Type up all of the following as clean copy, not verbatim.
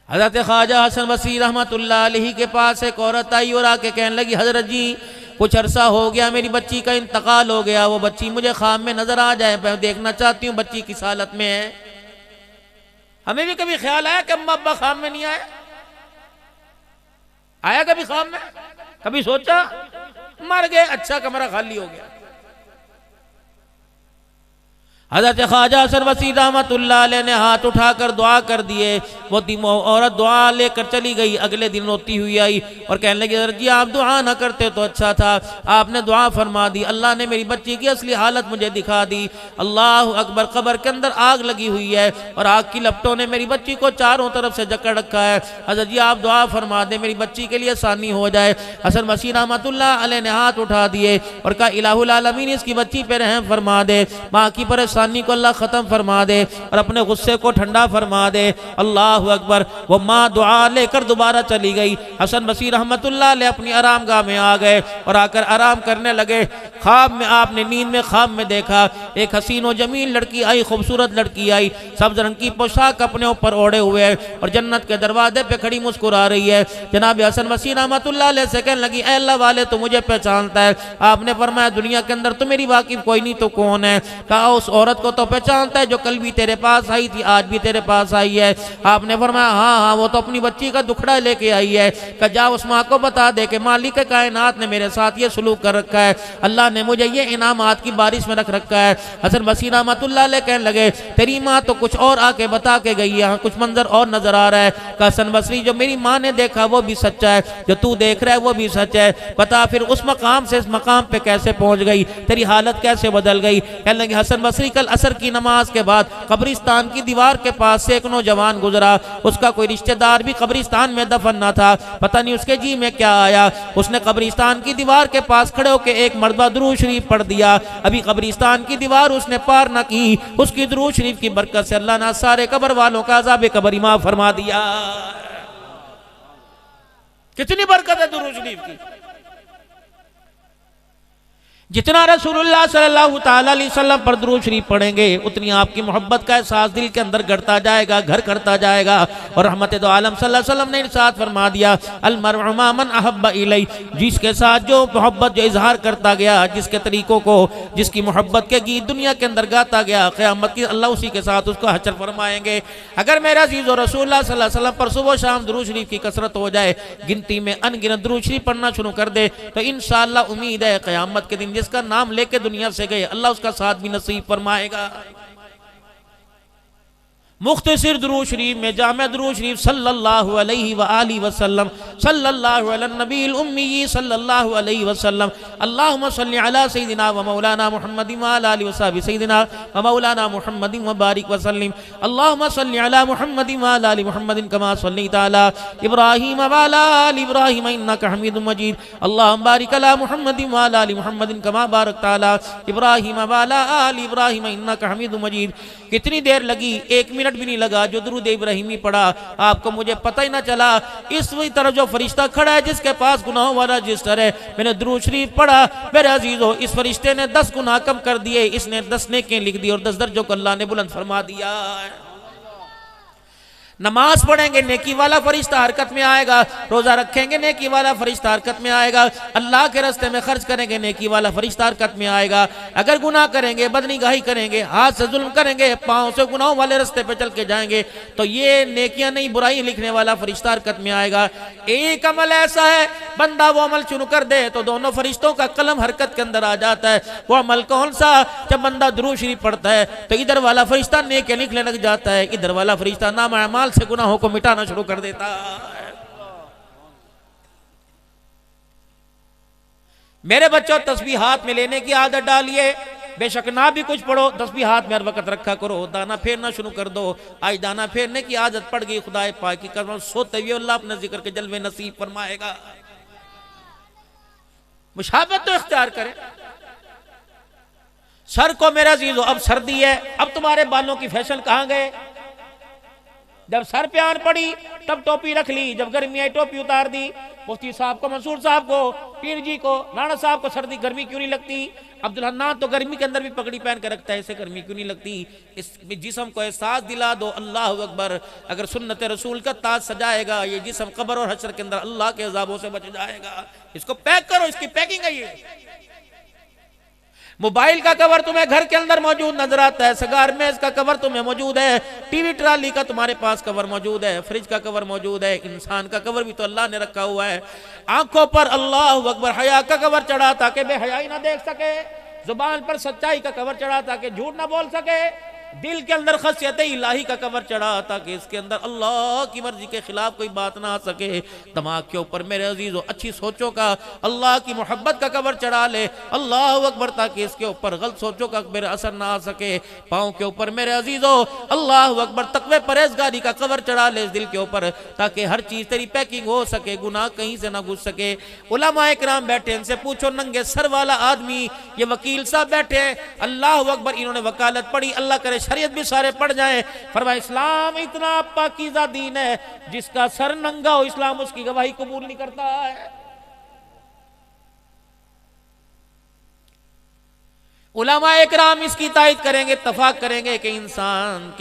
हज़रत ख्वाजा हसन बसरी रहमतुल्लाह अलैहि के पास एक औरत आई और आके कहने लगी, हज़रत जी कुछ अरसा हो गया मेरी बच्ची का इंतकाल हो गया, वो बच्ची मुझे ख्वाब में नजर आ जाए, मैं देखना चाहती हूँ बच्ची किस हालत में है। हमें भी कभी ख्याल आया कि अम्मा अब्बा ख्वाब में नहीं आए? आया कभी ख्वाब में? कभी सोचा? मर गए, अच्छा कमरा खाली हो गया। हज़रत ख्वाजा हसन बसरी रहमतुल्लाह अलैह ने हाथ उठाकर दुआ कर दिए। वो औरत दुआ लेकर चली गई। अगले दिन रोती हुई आई और कहने लगी, हज़रत जी आप दुआ ना करते तो अच्छा था, आपने दुआ फरमा दी, अल्लाह ने मेरी बच्ची की असली हालत मुझे दिखा दी। अल्लाह अकबर, कब्र के अंदर आग लगी हुई है और आग की लपटों ने मेरी बच्ची को चारों तरफ से जकड़ रखा है। हज़रत जी आप दुआ फरमा दें, मेरी बच्ची के लिए आसानी हो जाए। हसन बसरी रहमतुल्लाह अलैह ने हाथ उठा दिए और कहा, इलाहुल आलमीन इसकी बच्ची पे रहम फरमा दे, माँ की परेशानी को अल्लाह खत्म फरमा दे और अपने गुस्से को ठंडा फरमा दे। अल्लाह अकबर। वो माँ दुआ लेकर दोबारा चली गई। हसन बसरी रहमतुल्लाह अलैह अपनी आरामगाह में आ गए और आकर आराम करने लगे। ख्वाब में आपने नींद में ख्वाब में देखा एक हसीन व जमील लड़की आई, खूबसूरत लड़की आई, सब्ज रंग की पोशाक अपने ऊपर ओढ़े हुए है और जन्नत के दरवाजे पे खड़ी मुस्कुरा रही है। जनाब हसन बसरी रहमतुल्लाह अलैह से कहने लगी, ऐ अल्लाह वाले तो मुझे पहचानता है? आपने फरमाया, दुनिया के अंदर तो मेरी वाकिफ कोई नहीं तो कौन है? कहा, उस औरत को तो पहचानता है जो कल भी तेरे पास आई थी, आज भी तेरे पास आई है। आपने फरमाया, हाँ हाँ, वो तो अपनी बच्ची का दुखड़ा लेके आई है। कहा, जा उस माँ को बता दे कि मालिक कायनात ने मेरे साथ ये सलूक कर रखा है, अल्लाह ने मुझे ये इनामात की बारिश में रख रखा है। हसन बसरी रहमतुल्लाह अलैह कहने लगे, तेरी माँ तो कुछ और आके बता के गई है, कुछ मंजर और नजर आ रहा है। कहा, हसन बसरी जो मेरी माँ ने देखा वो भी सच्चा है, जो तू देख रहा है वो भी सच है। बता फिर उस मकाम से इस मकाम पे कैसे पहुंच गई, तेरी हालत कैसे बदल गई? कहने लगे, हसन बसरी कल असर की नमाज के बाद कब्रिस्तान की दीवार के पास से एक नौजवान गुजरा, उसका कोई रिश्तेदार भी कब्रिस्तान में दफन न था। पता नहीं उसके जी में क्या आया, उसने कब्रिस्तान की दीवार के पास खड़े होकर एक मरतबा दुरूद शरीफ पढ़ दिया। अभी कब्रिस्तान की दीवार उसने पार न की, उसकी दुरूद शरीफ की बरकत से अल्लाह ने सारे कब्र वालों का अज़ाब कब्र माफ फरमा दिया। कितनी बरकत है दुरूद शरीफ की। जितना रसूलुल्लाह सल्लल्लाहु ताला अलैहि वसल्लम पर दुरूद शरीफ पढ़ेंगे उतनी आपकी मोहब्बत का एहसास दिल के अंदर घटता जाएगा, घर करता जाएगा। और रहमत दो आलम सल्लल्लाहु अलैहि वसल्लम ने इरशाद फरमा दिया, अल मरउ मा मन अहब्बा इलै, जिसके साथ जो मोहब्बत जो इजहार करता गया, जिसके तरीकों को, जिसकी मोहब्बत के गीत दुनिया के अंदर गाता गया, क़यामत की अल्लाह उसी के साथ उसको हशर फरमाएंगे। अगर मेरा अज़ीज़ और रसूलुल्लाह सल्लल्लाहु अलैहि वसल्लम पर सुबह शाम दुरूद शरीफ की कसरत हो जाए, गिनती में अनगिनत दुरूद शरीफ पढ़ना शुरू कर दे, तो इंशाअल्लाह उम्मीद है क़यामत के दिन जिसका नाम लेके दुनिया से गए अल्लाह उसका साथ भी नसीब फरमाएगा। मुख्तसर दुरूद शरीफ में जामे दुरूद शरीफ सल्लल्लाहु अलैहि व आलिहि वसल्लम, सल्लल्लाहु अला नबील उम्मी सल्लल्लाहु अलैहि वसल्लम, अल्लाहुम्मा सल्लि अला सय्यिदिना व मौलाना मुहम्मदिन व अला आलिहि व सहबी सय्यिदिना व मौलाना मुहम्मदिन व बारिक व सल्लिम, अल्लाहुम्मा सल्लि अला मुहम्मदिन व अला आलि मुहम्मदिन कमा सल्लैता अला इब्राहीम व अला आलि इब्राहीम इन्नका हमीदुम मजीद, अल्लाहुम्मा बारिक अला मुहम्मदिन व अला आलि मुहम्मदिन कमा बारकता अला इब्राहीम व अला आलि इब्राहीम इन्नका हमीदुम मजीद। कितनी देर लगी? 1 मिनट भी नहीं लगा जो दुरूद इब्राहिमी पढ़ा, आपको मुझे पता ही ना चला। इस तरह जो फरिश्ता खड़ा है जिसके पास गुनाहों वाला रजिस्टर है, मैंने दुरूद शरीफ पढ़ा, मेरे अजीजों इस फरिश्ते ने 10 गुनाह कम कर दिए, इसने 10 नेकियां लिख दी और 10 दर्जों को अल्लाह ने बुलंद फरमा दिया। नमाज पढ़ेंगे नेकी वाला फरिश्ता हरकत में आएगा, रोजा रखेंगे नेकी वाला फरिश्ता हरकत में आएगा, अल्लाह के रास्ते में खर्च करेंगे नेकी वाला फरिश्ता हरकत में आएगा। अगर गुनाह करेंगे, बदनिगाही करेंगे, हाथ से जुल्म करेंगे, पाँव से गुनाहों वाले रास्ते पे चल के जाएंगे, तो ये नेकियां नहीं बुराई लिखने वाला फरिश्ता हरकत में आएगा। एक अमल ऐसा है बंदा वो अमल शुरू कर दे तो दोनों फरिश्तों का कलम हरकत के अंदर आ जाता है। वो अमल कौन सा? जब बंदा दुरूद शरीफ पढ़ता है तो इधर वाला फरिश्ता नेकियां लिखने लग जाता है, इधर वाला फरिश्ता नाम अमाल से गुनाहों को मिटाना शुरू कर देता है। मेरे बच्चों तस्बीह हाथ में लेने की आदत डालिए, बेशक ना भी कुछ पढ़ो तस्बीह हाथ में हर वक्त रखा करो। दाना फेरना शुरू कर दो, आज दाना फेरने की आदत पड़ गई, खुदाए पाक की कसम सोते हुए अल्लाह अपने जिक्र के जलवे नसीब फरमाएगा। मुशाबत तो इख्तियार करें। सर को मेरा अजीजों अब सर्दी है, अब तुम्हारे बालों की फैशन कहां गए? जब सर पे आन पड़ी तब टोपी रख ली, जब गर्मी आई टोपी उतार दी। मुफ्ती साहब को, मंसूर साहब को, पीर जी को, राणा साहब को सर्दी गर्मी क्यों नहीं लगती? अब्दुल हन्नान तो गर्मी के अंदर भी पगड़ी पहन कर रखता है, इसे गर्मी क्यों नहीं लगती? इस जिस्म को एहसास दिला दो अल्लाह अकबर। अगर सुन्नत रसूल का ताज सजाएगा ये जिस्म कब्र और हश्र के अंदर अल्लाह के अजाबों से बच जाएगा। इसको पैक करो, इसकी पैकिंग है ये। मोबाइल का कवर तुम्हें घर के अंदर मौजूद नजर आता है, सगार मेज का कवर तुम्हें मौजूद है, टीवी ट्राली का तुम्हारे पास कवर मौजूद है, फ्रिज का कवर मौजूद है, इंसान का कवर भी तो अल्लाह ने रखा हुआ है। आंखों पर अल्लाह अकबर हया का कवर चढ़ा ताकि बेहयाई ना देख सके, जुबान पर सच्चाई का कवर चढ़ा ताकि झूठ ना बोल सके, दिल के अंदर खसियत इलाही का कवर चढ़ा ताकि इसके अंदर अल्लाह की मर्जी के खिलाफ कोई बात ना आ सके। दिमाग के ऊपर मेरे अजीजों अच्छी सोचों का, अल्लाह की मोहब्बत का कवर चढ़ा ले अल्लाह अकबर, ताकि इसके ऊपर गलत सोचों का मेरे असर ना आ सके। पाँव के ऊपर मेरे अजीजों अल्लाह अकबर तकवे परहेजगारी का कवर चढ़ा ले इस दिल के ऊपर, ताकि हर चीज तेरी पैकिंग हो सके, गुनाह कहीं से ना घुस सके। उलमा इकराम बैठे, इनसे पूछो नंगे सर वाला आदमी, ये वकील साहब बैठे अल्लाह अकबर, इन्होंने वकालत पढ़ी, अल्लाह करे शरीयत भी सारे पढ़ जाए। फरमाया इस्लाम इतना पाकीज़ा दीन है जिसका सर नंगा हो इस्लाम उसकी गवाही कबूल नहीं करता है। उलमा इकराम इसकी तायद करेंगे, इत्तफाक करेंगे कि इंसान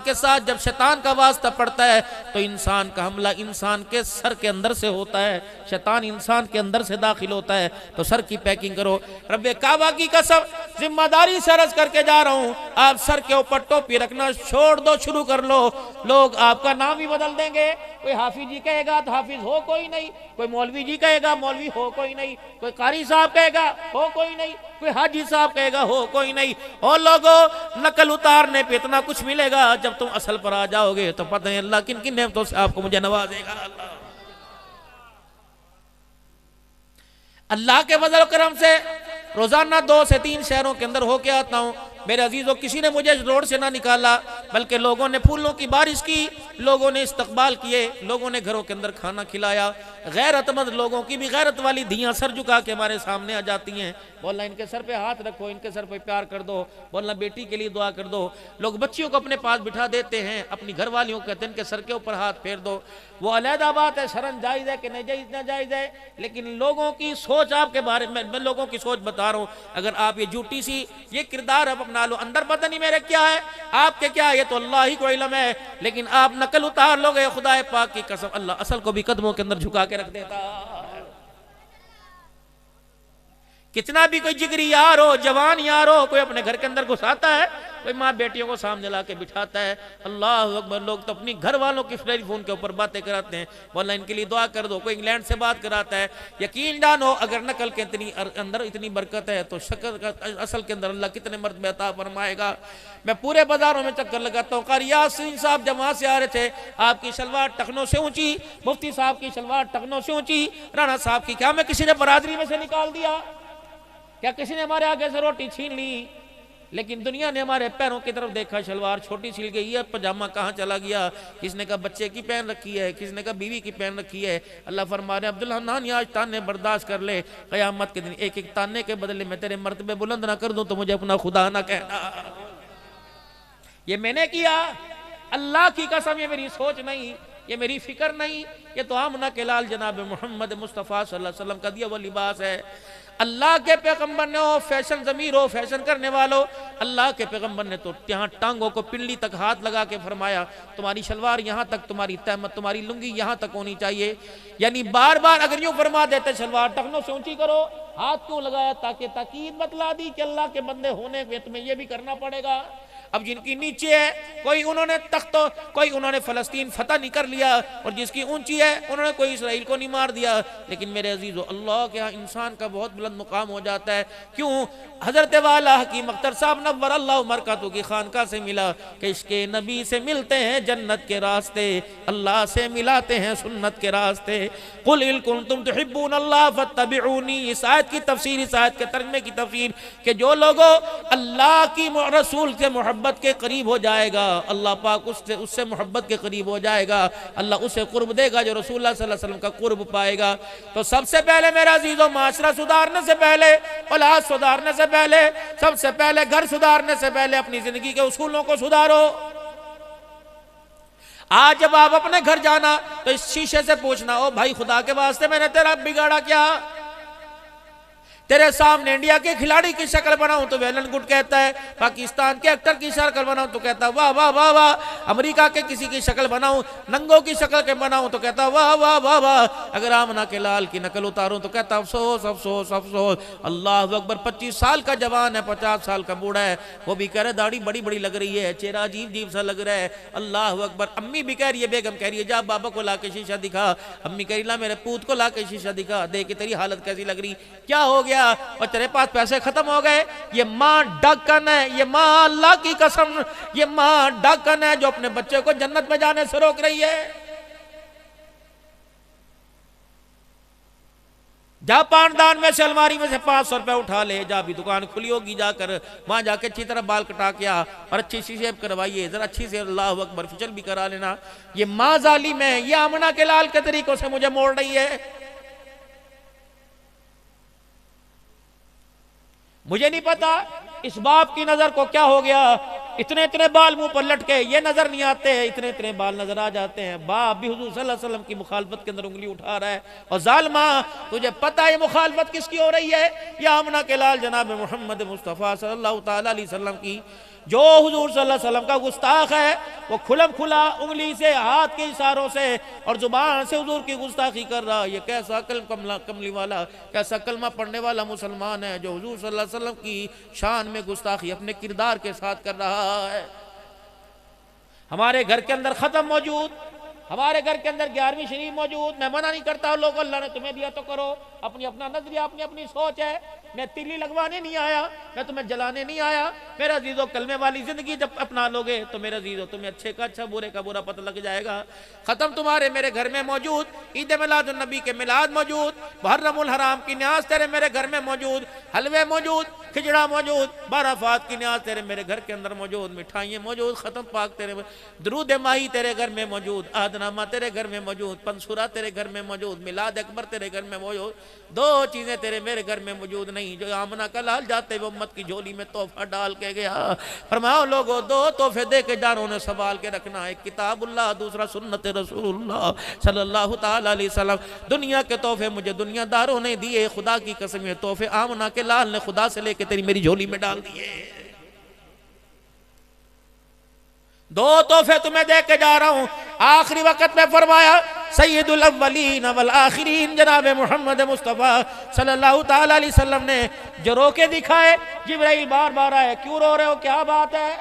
के साथ जब शैतान का वास्ता पड़ता है तो इंसान का हमला इंसान के सर के अंदर से होता है, शैतान इंसान के अंदर से दाखिल होता है। तो सर की पैकिंग करो। रब्बे काबा की कसम जिम्मेदारी से अर्ज करके जा रहा हूं, आप सर के ऊपर टोपी रखना छोड़ दो, शुरू कर लो। लोग आपका नाम ही बदल देंगे। कोई हाफिज जी कहेगा तो हाफिज हो कोई नहीं, कोई मौलवी जी कहेगा मौलवी हो कोई नहीं, कोई कारी साहब कहेगा हो कोई नहीं, कोई हाजी साहब कहेगा हो कोई नहीं। और लोगों नकल उतारने पे इतना कुछ मिलेगा, जब तुम असल पर आ जाओगे तो पता नहीं अल्लाह किन किन नेमतों से आपको मुझे नवाजेगा। अल्लाह के फजल करम से रोजाना 2 से 3 शहरों के अंदर होके आता हूँ। मेरे अजीजों किसी ने मुझे रोड से ना निकाला, बल्कि लोगों ने फूलों की बारिश की, लोगों ने इस्तकबाल किए, लोगों ने घरों के अंदर खाना खिलाया। गैरतमंद लोगों की भी गैरत वाली धियाँ सर झुका के हमारे सामने आ जाती हैं। बोलना इनके सर पे हाथ रखो, इनके सर पे प्यार कर दो, बोलना बेटी के लिए दुआ कर दो। लोग बच्चियों को अपने पास बिठा देते हैं, अपनी घर वालियों को कहते हैं इनके सर के ऊपर हाथ फेर दो। वो अलहदा बात है, शरन जायज़ है कि नहीं जायज़ है, लेकिन लोगों की सोच आपके बारे में, मैं लोगों की सोच बता रहा हूँ। अगर आप ये झूठी सी ये किरदार अब अपना लो, अंदर पता नहीं मेरे क्या है आपके क्या है, ये तो अल्लाह ही को इल्म है, लेकिन आप नकल उतार लोगे, खुदा पाक की कसम अल्लाह असल को भी कदमों के अंदर झुका के रख देता है। कितना भी कोई जिगरी यार हो, जवान यार हो, कोई अपने घर के अंदर घुसाता है, कोई माँ बेटियों को सामने ला के बिठाता है। अल्लाह अकबर। लोग तो अपनी घर वालों की टेलीफोन के ऊपर बातें कराते हैं, बोला इनके लिए दुआ कर दो। कोई इंग्लैंड से बात कराता है। यकीन जानो अगर नकल के अंदर इतनी बरकत है तो शक्ल असल के अंदर अल्लाह कितने मर्तबे अता फरमाएगा। मैं पूरे बाजारों में चक्कर लगाता हूँ। कारी यासीन साहब जब वहाँ से आ रहे थे, आपकी शलवार टखनों से ऊंची, मुफ्ती साहब की शलवार टखनों से ऊंची, राणा साहब की, क्या मैं किसी ने बरादरी में से निकाल दिया? क्या किसी ने हमारे आगे से रोटी छीन ली? लेकिन दुनिया ने हमारे पैरों की तरफ देखा, शलवार छोटी सिल गई है, पजामा कहाँ चला गया, किसने कहा बच्चे की पहन रखी है, किसने कहा बीवी की पहन रखी है। अल्लाह फरमा रहे अब्दुल हन्नान आज ताने बर्दाश्त कर ले, क़यामत के दिन एक एक ताने के बदले में तेरे मर्तबे बुलंद ना कर दूं तो मुझे अपना खुदा ना कहना। ये मैंने किया, अल्लाह की कसम, ये मेरी सोच नहीं, ये मेरी फिक्र नहीं, ये तो आमना के लाल जनाब मोहम्मद मुस्तफ़ा सल्लल्लाहु अलैहि वसल्लम का दिया हुआ लिबास है। अल्लाह के पैगंबर ने हो फैशन ज़मीर हो, फैशन करने वालों, अल्लाह के पैगंबर ने तो यहाँ टांगों को पिंडली तक हाथ लगा के फरमाया तुम्हारी शलवार यहाँ तक, तुम्हारी तहमत, तुम्हारी लुंगी यहाँ तक होनी चाहिए। यानी बार बार अगर यूँ फरमा देते शलवार टखनों से ऊंची करो, हाथ क्यों लगाया? ताकि ताकीद बतला दी कि अल्लाह के बंदे होने पे तुम्हें ये भी करना पड़ेगा। अब जिनकी नीचे है, कोई उन्होंने तख्तो, कोई उन्होंने फलस्तीन फतह नहीं कर लिया, और जिसकी ऊंची है उन्होंने कोई इसराइल को नहीं मार दिया। लेकिन मेरे अजीजों अल्लाह के यहाँ इंसान का बहुत बुलंद मुकाम हो जाता है। क्यों? हजरत वाला हकीम अख्तर साहब नव्वर अल्लाह मरकतहू की खानका से मिला कि इसके नबी से मिलते हैं जन्नत के रास्ते, अल्लाह से मिलाते हैं सुन्नत के रास्ते। कुल इन कुंतुम तुहिब्बून अल्लाह फत्तबिऊनी, इस आयत की तफसीर, इस आयत के तर्जुमे की तफसीर कि जो लोगों अल्लाह की रसूल से मोहब्बत के करीब हो जाएगा, अल्लाह पाक उससे मोहब्बत के करीब हो जाएगा, अल्लाह उसे कुर्ब देगा जो रसूलुल्लाह सल्लल्लाहु अलैहि वसल्लम का कुर्ब पाएगा। तो सबसे पहले मेरा अजीजों, माशरा सुधारने से पहले, औलाद सुधारने से पहले, सबसे पहले घर सुधारने से पहले अपनी जिंदगी के उसूलों को सुधारो। आज जब आप अपने घर जाना तो इस शीशे से पूछना, ओ भाई खुदा के वास्ते मैंने तेरा बिगाड़ा क्या? तेरे सामने इंडिया के खिलाड़ी की शक्ल बनाऊं तो वेलन गुड कहता है, पाकिस्तान के एक्टर की शक्ल बनाऊं तो कहता वाह वाह वाह वाह, अमेरिका के किसी की शक्ल बनाऊं, नंगों की शक्ल के बनाऊं तो कहता वाह वाह वाह वाह, अगर आमना के लाल की नकल उतारूं तो कहता अफसोस अफसोस अफसोस। अल्लाह अकबर। 25 साल का जवान है, 50 साल का बूढ़ा है, वो भी कह रहा दाढ़ी बड़ी बड़ी लग रही है, चेहरा अजीब अजीब सा लग रहा है। अल्लाह अकबर। अम्मी भी कह रही है, बेगम कह रही है जा बाबा को ला के शीशा दिखा। अम्मी कह रही ला मेरे पूत को ला के शीशा दिखा, देख के तेरी हालत कैसी लग रही, क्या हो गया, और तेरे पास पैसे खत्म हो गए। ये माँ डाकन है, ये माँ अल्लाह की कसम, ये माँ डाकन है जो अपने बच्चे को जन्नत में जाने से रोक रही है। जा पानदान में से अलमारी में से 500 रुपए उठा ले, जा भी दुकान खुली होगी जाकर वहां जाके अच्छी तरह बाल कटा के आ और अच्छी सी शेव करवाइए, जरा अच्छी से अल्लाह अकबर फिचल भी करा लेना। ये माँ जालिम है, ये आमना के लाल के तरीकों से मुझे मोड़ रही है। मुझे नहीं पता इस बाप की नजर को क्या हो गया, इतने इतने बाल मुंह पर लटके, ये नजर नहीं आते, इतने इतने बाल नजर आ जाते हैं। बाप भी हुजूर सल्लल्लाहु अलैहि वसल्लम की मुखालफत के अंदर उंगली उठा रहा है। और जालिमा तुझे पता है मुखालफत किसकी हो रही है? या आमना के लाल जनाब मोहम्मद मुस्तफ़ा सल्लल्लाहु ताला अलैहि वसल्लम की, जो हुजूर सल्लल्लाहु अलैहि वसल्लम का गुस्ताख है, वो खुलम खुला उंगली से, हाथ के इशारों से और जुबान से हुजूर की गुस्ताखी कर रहा। ये कैसा कमली वाला, कैसा कलमा पढ़ने वाला मुसलमान है जो हुजूर सल्लल्लाहु अलैहि वसल्लम की शान में गुस्ताखी अपने किरदार के साथ कर रहा है। हमारे घर के अंदर खत्म मौजूद, हमारे घर के अंदर 11वीं शरीफ मौजूद। मैं मना नहीं करता, लोग अल्लाह ने तुम्हें दिया तो करो, अपनी अपना नजरिया, अपनी अपनी सोच है। मैं तिल्ली लगवाने नहीं आया, मैं तुम्हें जलाने नहीं आया। मेरा अजीजों कलमे वाली जिंदगी जब अपना लोगे तो मेरा अजीजों तुम्हें अच्छे का अच्छा, बुरे का बुरा पता लग जाएगा। खत्म तुम्हारे मेरे घर में मौजूद, ईद मिलाद नबी के मिलाद मौजूद, मुहर्रमुल हराम की न्याज तेरे मेरे घर में मौजूद, हलवे मौजूद, खिचड़ा मौजूद, बाराफात की न्याज तेरे मेरे घर के अंदर मौजूद, मिठाइयाँ मौजूद, खत्म पाक तेरे, दरूद माही तेरे घर में मौजूद, आदनामा तेरे घर में मौजूद, पंसुरा तेरे घर में मौजूद, मिलाद अकबर तेरे घर में मौजूद। दो चीजें तेरे मेरे घर में मौजूद नहीं जो आमना का लाल जाते हुए उम्मत की झोली में तोहफा डाल के गया। फरमाओ लोगों, दो तोहफे दे के जानो ने संभाल के रखना, एक किताबुल्लाह, दूसरा सुन्नत रसूलुल्लाह सल्लल्लाहु ताला अलैहि वसल्लम। दुनिया के तोहफे मुझे दुनियादारों ने दिए, खुदा की कसम ये तोहफे आमना के लाल ने खुदा से लेके तेरी मेरी झोली में डाल दिए। दो तोहफे तुम्हें दे के जा रहा हूं, आखिरी वक्त में फरमाया सैयदुल अव्वलीन वल आखिरीन जनाब मोहम्मद मुस्तफ़ा सल्लल्लाहु ताला अलैहि वसल्लम ने जो रो के दिखाए। जिब्राइल बार बार आए, क्यों रो रहे हो, क्या बात है?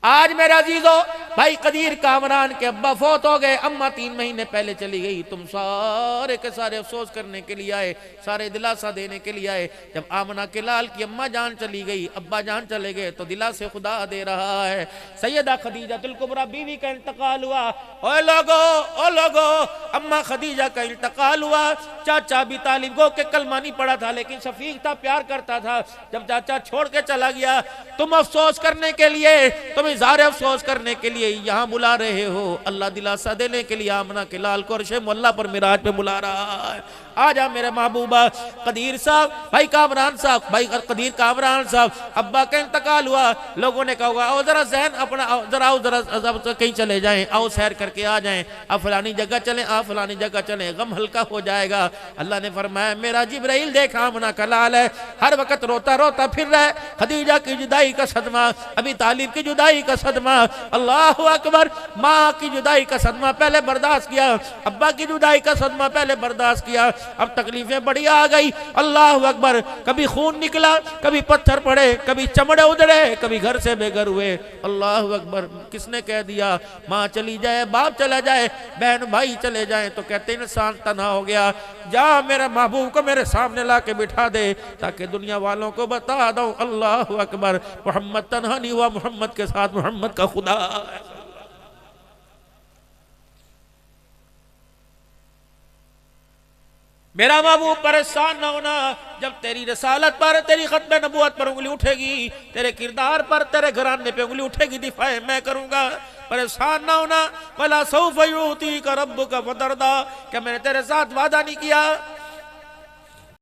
आज मेरे अजीजों, भाई कदीर कामरान के अब्बा फौत हो गए, अम्मा 3 महीने पहले चली गई। तुम सारे के सारे अफसोस करने के लिए आए, सारे दिलासा देने के लिए आए। जब आमना के लाल की अम्मा जान चली गई, अब्बा जान चले गए, तो दिलासे खुदा दे रहा है। सैयदा खदीजातुल कुबरा बीवी का इंतकाल हुआ। ओ लोगो, अम्मा खदीजा का इंतकाल हुआ। चाचा अबी तालिब गो के कलमा नहीं पड़ा था, लेकिन शफीक था, प्यार करता था। जब चाचा छोड़ के चला गया, तुम अफसोस करने के लिए, तुम इज़हार अफसोस करने के लिए यहाँ बुला रहे हो। अल्लाह दिलासा देने के लिए आमना के लाल को अर्शे मुअल्ला पर मिराज पे बुला रहा है। आजा मेरे महबूबा कदीर साहब, भाई कामरान साहब, भाई कदीर कामरान साहब, अब्बा का इंतकाल हुआ। लोगों ने कहा आओ जरा जहन अपना, जरा आओ जरा कहीं चले जाएं, आओ सैर करके आ जाएं, आप फलानी जगह चलें, आप फलानी जगह चलें, गम हल्का हो जाएगा। अल्लाह ने फरमाया मेरा जिब्राइल देखा आमना का लाल है, हर वक्त रोता रोता फिर रहा है। खदीजा की जुदाई का सदमा, अबी तालिब की जुदाई का सदमा, अल्लाह अकबर, माँ की जुदाई का सदमा पहले बर्दाश्त किया, अब्बा की जुदाई का सदमा पहले बर्दाश्त किया, अब तकलीफें बड़ी आ गई। अल्लाह अकबर, कभी खून निकला, कभी पत्थर पड़े, कभी चमड़े उधड़े, कभी घर से बेघर हुए। अल्लाह अकबर, किसने कह दिया माँ चली जाए, बाप चला जाए, बहन भाई चले जाए तो कहते इंसान तन्हा हो गया। जा मेरे महबूब को मेरे सामने ला के बिठा दे ताकि दुनिया वालों को बता दो अल्लाह अकबर, मोहम्मद तन्हा नहीं हुआ, मोहम्मद के साथ मोहम्मद का खुदा है। मेरा महबूब परेशान न होना, जब तेरी रसालत पर, तेरी खत्म नबूवत पर उंगली उठेगी, तेरे किरदार पर, तेरे घराने पे उंगली उठेगी, दिफाए मैं करूंगा। परेशान ना होना, वला सौफ युतीका रब्बुका फतरदा, क्या मैंने तेरे साथ वादा नहीं किया?